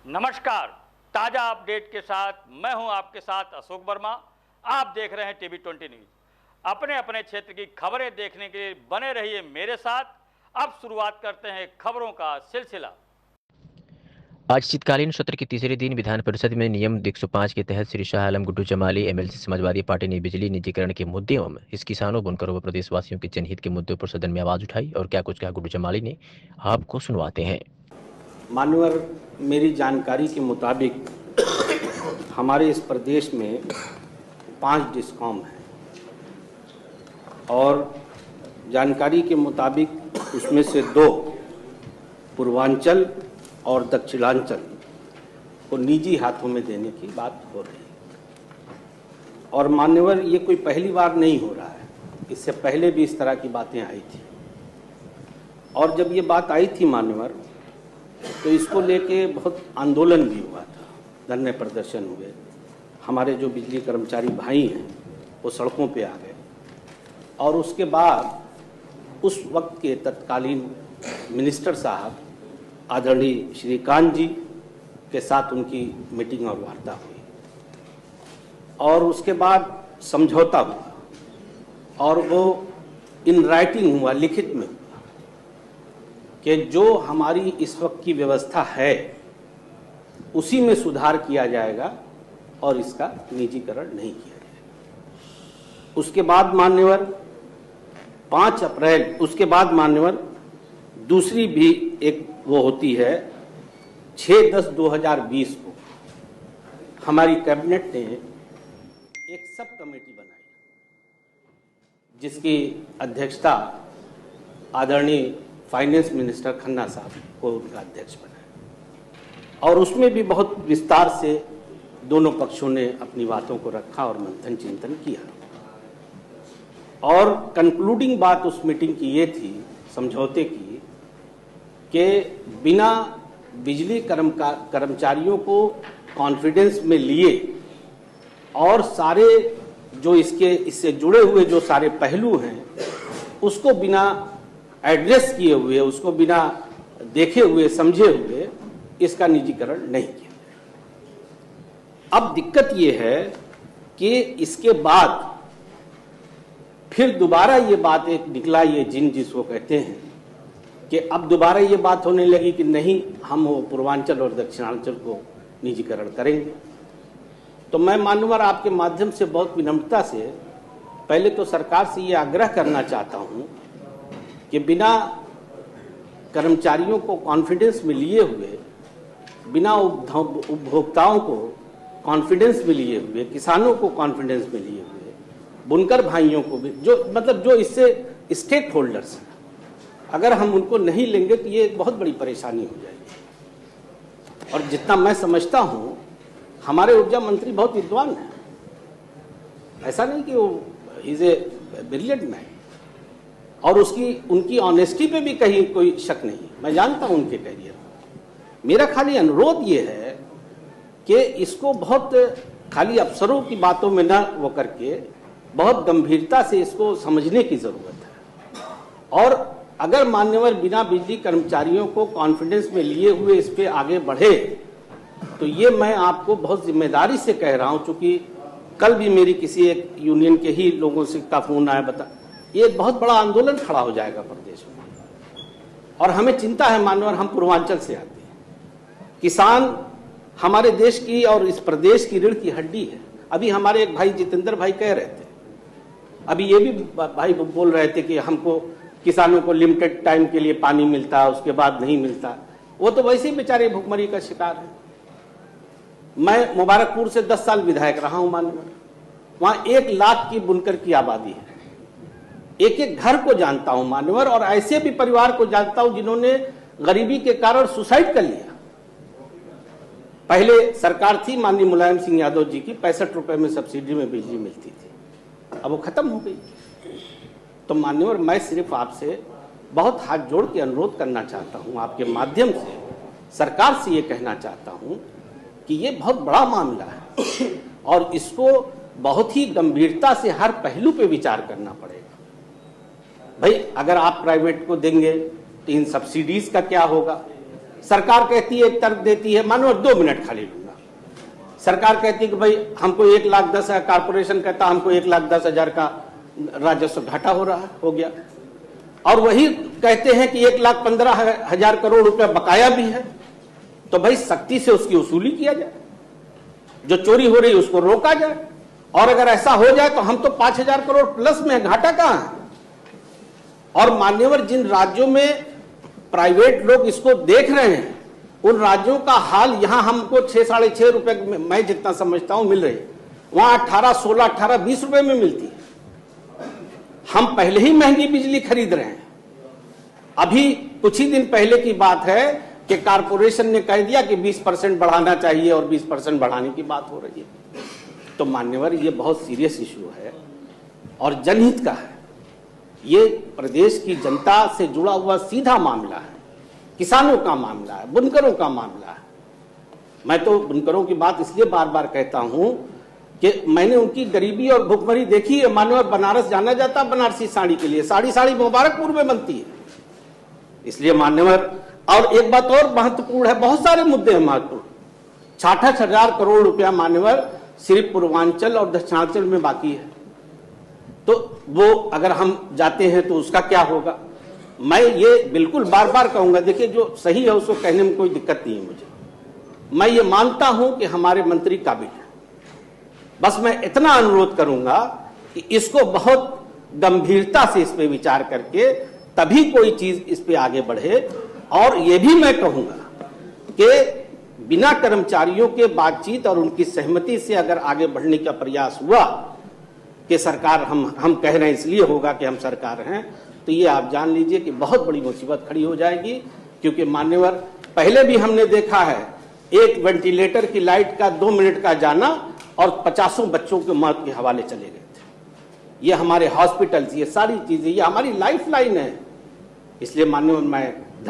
नमस्कार, ताजा अपडेट के साथ मैं हूं आपके साथ अशोक वर्मा। आप देख रहे हैं टीवी 20 न्यूज। अपने अपने क्षेत्र की खबरें देखने के लिए बने रहिए मेरे साथ। अब शुरुआत करते हैं खबरों का सिलसिला। आज शीतकालीन सत्र के तीसरे दिन विधान परिषद में नियम 105 के तहत श्री शाह आलम गुड्डू जमाली एमएलसी समाजवादी पार्टी ने बिजली निजीकरण के मुद्दे एवं इस किसानों बुनकरों व प्रदेशवासियों के जनहित के मुद्दों पर सदन में आवाज उठाई और क्या कुछ कहा गुड्डू जमाली ने, आपको सुनवाते हैं। मान्यवर, मेरी जानकारी के मुताबिक हमारे इस प्रदेश में 5 डिस्कॉम हैं और जानकारी के मुताबिक उसमें से 2 पूर्वांचल और दक्षिणांचल को निजी हाथों में देने की बात हो रही है। और मान्यवर, ये कोई पहली बार नहीं हो रहा है, इससे पहले भी इस तरह की बातें आई थी। और जब ये बात आई थी मान्यवर, तो इसको लेके बहुत आंदोलन भी हुआ था, धरने प्रदर्शन हुए। हमारे जो बिजली कर्मचारी भाई हैं वो सड़कों पे आ गए और उसके बाद उस वक्त के तत्कालीन मिनिस्टर साहब आदरणीय श्रीकांत जी के साथ उनकी मीटिंग और वार्ता हुई और उसके बाद समझौता हुआ और वो इन राइटिंग हुआ, लिखित में हुआ कि जो हमारी इस वक्त की व्यवस्था है उसी में सुधार किया जाएगा और इसका निजीकरण नहीं किया जाएगा। उसके बाद मान्यवर 5 अप्रैल, उसके बाद मान्यवर दूसरी भी एक वो होती है 6/10/2020 को हमारी कैबिनेट ने एक सब कमेटी बनाई जिसकी अध्यक्षता आदरणीय फाइनेंस मिनिस्टर खन्ना साहब को उनका अध्यक्ष बनाया और उसमें भी बहुत विस्तार से दोनों पक्षों ने अपनी बातों को रखा और मंथन चिंतन किया। और कंक्लूडिंग बात उस मीटिंग की ये थी, समझौते की, कि बिना बिजली कर्मचारियों को कॉन्फिडेंस में लिए और सारे जो इससे जुड़े हुए जो सारे पहलू हैं उसको बिना एड्रेस किए हुए, उसको बिना देखे हुए, समझे हुए इसका निजीकरण नहीं किया। अब दिक्कत ये है कि इसके बाद फिर दोबारा ये बात एक निकला, ये जिसको कहते हैं कि अब दोबारा ये बात होने लगी कि नहीं, हम वो पूर्वांचल और दक्षिणांचल को निजीकरण करेंगे। तो मैं मान्यवर आपके माध्यम से बहुत विनम्रता से पहले तो सरकार से ये आग्रह करना चाहता हूँ कि बिना कर्मचारियों को कॉन्फिडेंस में लिए हुए, बिना उपभोक्ताओं को कॉन्फिडेंस में लिए हुए, किसानों को कॉन्फिडेंस में लिए हुए, बुनकर भाइयों को भी, जो इससे स्टेक होल्डर्स हैं, अगर हम उनको नहीं लेंगे तो ये बहुत बड़ी परेशानी हो जाएगी। और जितना मैं समझता हूँ हमारे ऊर्जा मंत्री बहुत विद्वान हैं, ऐसा नहीं कि वो इज ए ब्रिलियंट मैन, और उनकी ऑनेस्टी पे भी कहीं कोई शक नहीं, मैं जानता हूँ उनके करियर। मेरा खाली अनुरोध ये है कि इसको बहुत खाली अफसरों की बातों में न वो करके बहुत गंभीरता से इसको समझने की जरूरत है। और अगर मान्यवर बिना बिजली कर्मचारियों को कॉन्फिडेंस में लिए हुए इस पे आगे बढ़े तो ये मैं आपको बहुत जिम्मेदारी से कह रहा हूं, चूंकि कल भी मेरी किसी एक यूनियन के ही लोगों से का फोन आया, बता ये बहुत बड़ा आंदोलन खड़ा हो जाएगा प्रदेश में। और हमें चिंता है मान्यवर, हम पूर्वांचल से आते हैं, किसान हमारे देश की और इस प्रदेश की रीढ़ की हड्डी है। अभी हमारे एक भाई जितेंद्र भाई कह रहे थे, अभी ये भी भाई बोल रहे थे कि हमको किसानों को लिमिटेड टाइम के लिए पानी मिलता है, उसके बाद नहीं मिलता। वो तो वैसे ही बेचारे भुखमरी का शिकार है। मैं मुबारकपुर से 10 साल विधायक रहा हूं मान्यवर, वहां 1 लाख की बुनकर की आबादी है, एक एक घर को जानता हूं मान्यवर, और ऐसे भी परिवार को जानता हूं जिन्होंने गरीबी के कारण सुसाइड कर लिया। पहले सरकार थी माननीय मुलायम सिंह यादव जी की, 65 रुपए में सब्सिडी में बिजली मिलती थी, अब वो खत्म हो गई। तो मान्यवर मैं सिर्फ आपसे बहुत हाथ जोड़ के अनुरोध करना चाहता हूं, आपके माध्यम से सरकार से ये कहना चाहता हूं कि ये बहुत बड़ा मामला है और इसको बहुत ही गंभीरता से हर पहलू पे विचार करना पड़ेगा। भाई अगर आप प्राइवेट को देंगे तो इन सब्सिडीज का क्या होगा? सरकार कहती है, एक तर्क देती है, मानो 2 मिनट खाली लूंगा। सरकार कहती है कि भाई हमको 1,10,000, कारपोरेशन कहता हमको 1,10,000 का राजस्व घाटा हो गया, और वही कहते हैं कि 1,15,000 करोड़ रुपया बकाया भी है। तो भाई सख्ती से उसकी वसूली किया जाए, जो चोरी हो रही है उसको रोका जाए, और अगर ऐसा हो जाए तो हम तो 5,000 करोड़ प्लस में, घाटा कहां है। और मान्यवर, जिन राज्यों में प्राइवेट लोग इसको देख रहे हैं, उन राज्यों का हाल यहां हमको 6-6.5 रुपए में, मैं जितना समझता हूं, मिल रही है, वहां 18, 16, 18, 20 रुपए में मिलती है। हम पहले ही महंगी बिजली खरीद रहे हैं। अभी कुछ ही दिन पहले की बात है कि कारपोरेशन ने कह दिया कि 20% बढ़ाना चाहिए, और 20% बढ़ाने की बात हो रही है। तो मान्यवर, ये बहुत सीरियस इश्यू है और जनहित का है। ये प्रदेश की जनता से जुड़ा हुआ सीधा मामला है, किसानों का मामला है, बुनकरों का मामला है। मैं तो बुनकरों की बात इसलिए बार बार कहता हूं कि मैंने उनकी गरीबी और भुखमरी देखी है। मानो बनारस जाना जाता बनारसी साड़ी के लिए, साड़ी मुबारकपुर में बनती है। इसलिए मान्यवर, और एक बात और महत्वपूर्ण है, बहुत सारे मुद्दे हैं महत्वपूर्ण। 66,000 करोड़ रुपया मान्यवर सिर्फ पूर्वांचल और दक्षिणांचल में बाकी है। तो वो अगर हम जाते हैं तो उसका क्या होगा। मैं ये बिल्कुल बार बार कहूंगा, देखिए जो सही है उसको कहने में कोई दिक्कत नहीं है मुझे। मैं ये मानता हूं कि हमारे मंत्री काबिल हैं, बस मैं इतना अनुरोध करूंगा कि इसको बहुत गंभीरता से इस पे विचार करके तभी कोई चीज इस पे आगे बढ़े। और ये भी मैं कहूंगा कि बिना कर्मचारियों के बातचीत और उनकी सहमति से अगर आगे बढ़ने का प्रयास हुआ कि सरकार हम कह रहे हैं इसलिए होगा कि हम सरकार हैं, तो ये आप जान लीजिए कि बहुत बड़ी मुसीबत खड़ी हो जाएगी। क्योंकि मान्यवर, पहले भी हमने देखा है, एक वेंटिलेटर की लाइट का 2 मिनट का जाना और 50 बच्चों के मौत के हवाले चले गए थे। ये हमारे हॉस्पिटल्स, ये सारी चीजें, ये हमारी लाइफ लाइन है। इसलिए मान्यवर, मैं